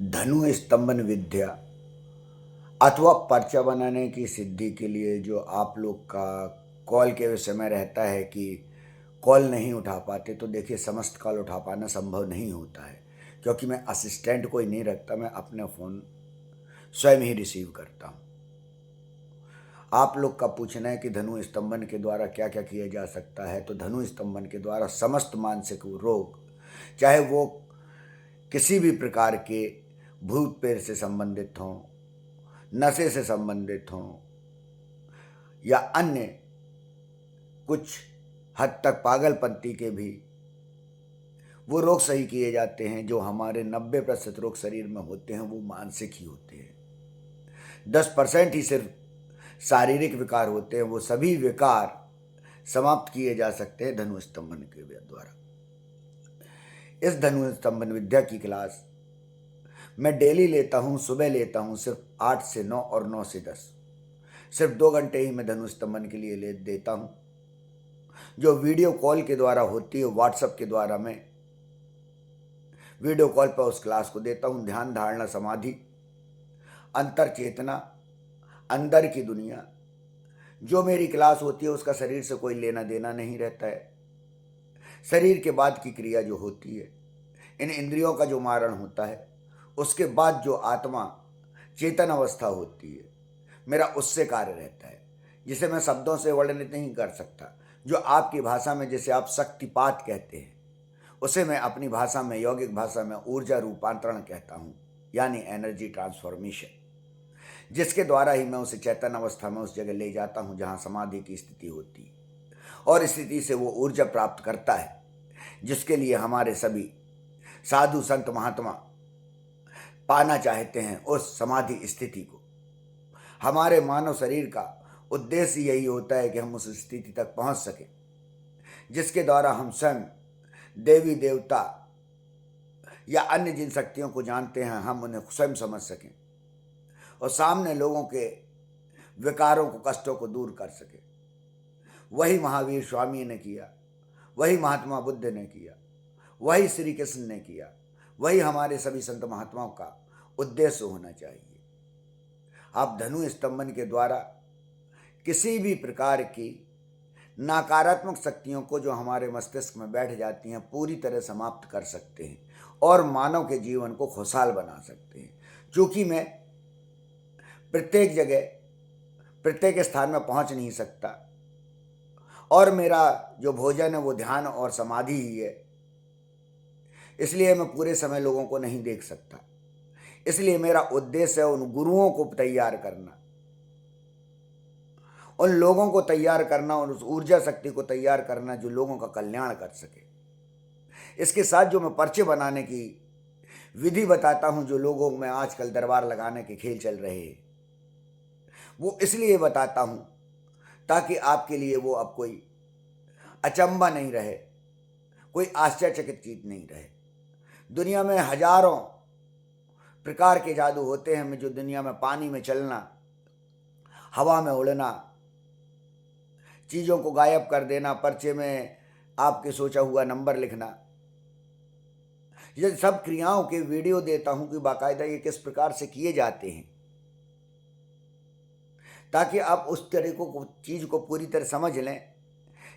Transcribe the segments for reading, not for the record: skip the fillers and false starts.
धनु स्तंभन विद्या अथवा पर्चा बनाने की सिद्धि के लिए जो आप लोग का कॉल के समय रहता है कि कॉल नहीं उठा पाते, तो देखिए समस्त कॉल उठा पाना संभव नहीं होता है, क्योंकि मैं असिस्टेंट कोई नहीं रखता, मैं अपने फ़ोन स्वयं ही रिसीव करता हूँ। आप लोग का पूछना है कि धनु स्तंभन के द्वारा क्या क्या किया जा सकता है। तो धनु स्तंभन के द्वारा समस्त मानसिक रोग, चाहे वो किसी भी प्रकार के भूत प्रेत से संबंधित हों, नशे से संबंधित हों, या अन्य कुछ हद तक पागलपंती के भी, वो रोग सही किए जाते हैं। जो हमारे 90% रोग शरीर में होते हैं वो मानसिक ही होते हैं। 10% ही सिर्फ शारीरिक विकार होते हैं। वो सभी विकार समाप्त किए जा सकते हैं धनु स्तंभन के द्वारा। इस धनु स्तंभन विद्या की क्लास मैं डेली लेता हूँ, सुबह लेता हूँ, सिर्फ 8 से 9 और 9 से 10, सिर्फ 2 घंटे ही मैं धनु स्तंभन के लिए ले देता हूँ। जो वीडियो कॉल के द्वारा होती है, व्हाट्सएप के द्वारा मैं वीडियो कॉल पर उस क्लास को देता हूँ। ध्यान, धारणा, समाधि, अंतर चेतना, अंदर की दुनिया, जो मेरी क्लास होती है उसका शरीर से कोई लेना देना नहीं रहता है। शरीर के बाद की क्रिया जो होती है, इन इंद्रियों का जो मारण होता है, उसके बाद जो आत्मा चेतन अवस्था होती है, मेरा उससे कार्य रहता है, जिसे मैं शब्दों से वर्णित नहीं कर सकता। जो आपकी भाषा में जिसे आप शक्तिपात कहते हैं, उसे मैं अपनी भाषा में, यौगिक भाषा में ऊर्जा रूपांतरण कहता हूँ, यानी एनर्जी ट्रांसफॉर्मेशन, जिसके द्वारा ही मैं उसे चेतन अवस्था में उस जगह ले जाता हूँ जहाँ समाधि की स्थिति होती है, और स्थिति से वो ऊर्जा प्राप्त करता है, जिसके लिए हमारे सभी साधु संत महात्मा पाना चाहते हैं उस समाधि स्थिति को। हमारे मानव शरीर का उद्देश्य यही होता है कि हम उस स्थिति तक पहुंच सकें, जिसके द्वारा हम स्वयं देवी देवता या अन्य जिन शक्तियों को जानते हैं, हम उन्हें स्वयं समझ सकें और सामने लोगों के विकारों को, कष्टों को दूर कर सकें। वही महावीर स्वामी ने किया, वही महात्मा बुद्ध ने किया, वही श्री कृष्ण ने किया, वही हमारे सभी संत महात्माओं का उद्देश्य होना चाहिए। आप धनु स्तंभन के द्वारा किसी भी प्रकार की नकारात्मक शक्तियों को जो हमारे मस्तिष्क में बैठ जाती हैं, पूरी तरह समाप्त कर सकते हैं और मानव के जीवन को खुशहाल बना सकते हैं। चूँकि मैं प्रत्येक जगह, प्रत्येक स्थान में पहुंच नहीं सकता, और मेरा जो भोजन है वो ध्यान और समाधि ही है, इसलिए मैं पूरे समय लोगों को नहीं देख सकता। इसलिए मेरा उद्देश्य है उन गुरुओं को तैयार करना, उन लोगों को तैयार करना, और उस ऊर्जा शक्ति को तैयार करना जो लोगों का कल्याण कर सके। इसके साथ जो मैं पर्चे बनाने की विधि बताता हूं, जो लोगों में आजकल दरबार लगाने के खेल चल रहे हैं, वो इसलिए बताता हूं ताकि आपके लिए वो अब कोई अचंभा नहीं रहे, कोई आश्चर्यचकित चीज नहीं रहे। दुनिया में हजारों प्रकार के जादू होते हैं, जो दुनिया में पानी में चलना, हवा में उड़ना, चीज़ों को गायब कर देना, पर्चे में आपके सोचा हुआ नंबर लिखना, ये सब क्रियाओं के वीडियो देता हूं कि बाकायदा ये किस प्रकार से किए जाते हैं, ताकि आप उस तरीकों को, चीज़ को पूरी तरह समझ लें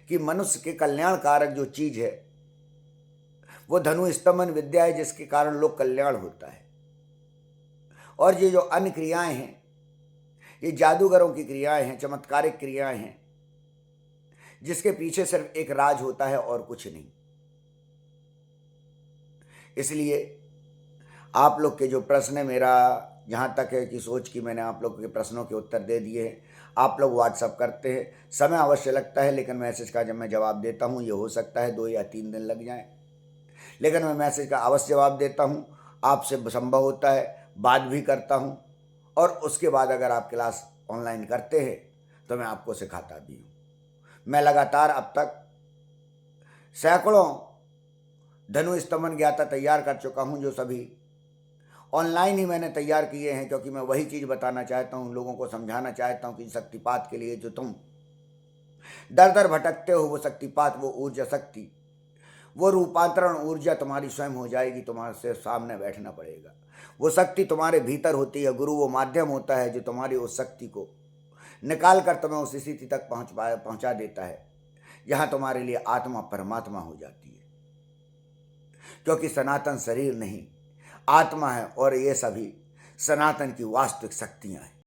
कि मनुष्य के कल्याण कारक जो चीज़ है वो धनु स्तंभन विद्या है, जिसके कारण लोक कल्याण होता है। और ये जो अन्य क्रियाएं हैं, ये जादूगरों की क्रियाएं हैं, चमत्कारिक क्रियाएं हैं, जिसके पीछे सिर्फ एक राज होता है और कुछ नहीं। इसलिए आप लोग के जो प्रश्न है, मेरा जहाँ तक है कि सोच कि मैंने आप लोगों के प्रश्नों के उत्तर दे दिए हैं। आप लोग व्हाट्सअप करते हैं, समय अवश्य लगता है, लेकिन मैसेज का जब मैं जवाब देता हूँ, ये हो सकता है 2 या 3 दिन लग जाएं, लेकिन मैं मैसेज का अवश्य जवाब देता हूँ। आपसे संभव होता है बात भी करता हूँ, और उसके बाद अगर आप क्लास ऑनलाइन करते हैं तो मैं आपको सिखाता भी हूँ। मैं लगातार अब तक सैकड़ों धनु स्तंभन ज्ञाता तैयार कर चुका हूँ, जो सभी ऑनलाइन ही मैंने तैयार किए हैं, क्योंकि मैं वही चीज़ बताना चाहता हूँ, लोगों को समझाना चाहता हूँ कि शक्तिपात के लिए जो तुम दर दर भटकते हो, वो शक्तिपात, वो ऊर्जा शक्ति, वो रूपांतरण ऊर्जा तुम्हारी स्वयं हो जाएगी, तुम्हारे से सामने बैठना पड़ेगा। वो शक्ति तुम्हारे भीतर होती है, गुरु वो माध्यम होता है जो तुम्हारी उस शक्ति को निकाल कर तुम्हें उस स्थिति तक पहुंचा देता है जहां तुम्हारे लिए आत्मा परमात्मा हो जाती है। क्योंकि सनातन शरीर नहीं, आत्मा है और ये सभी सनातन की वास्तविक शक्तियां हैं।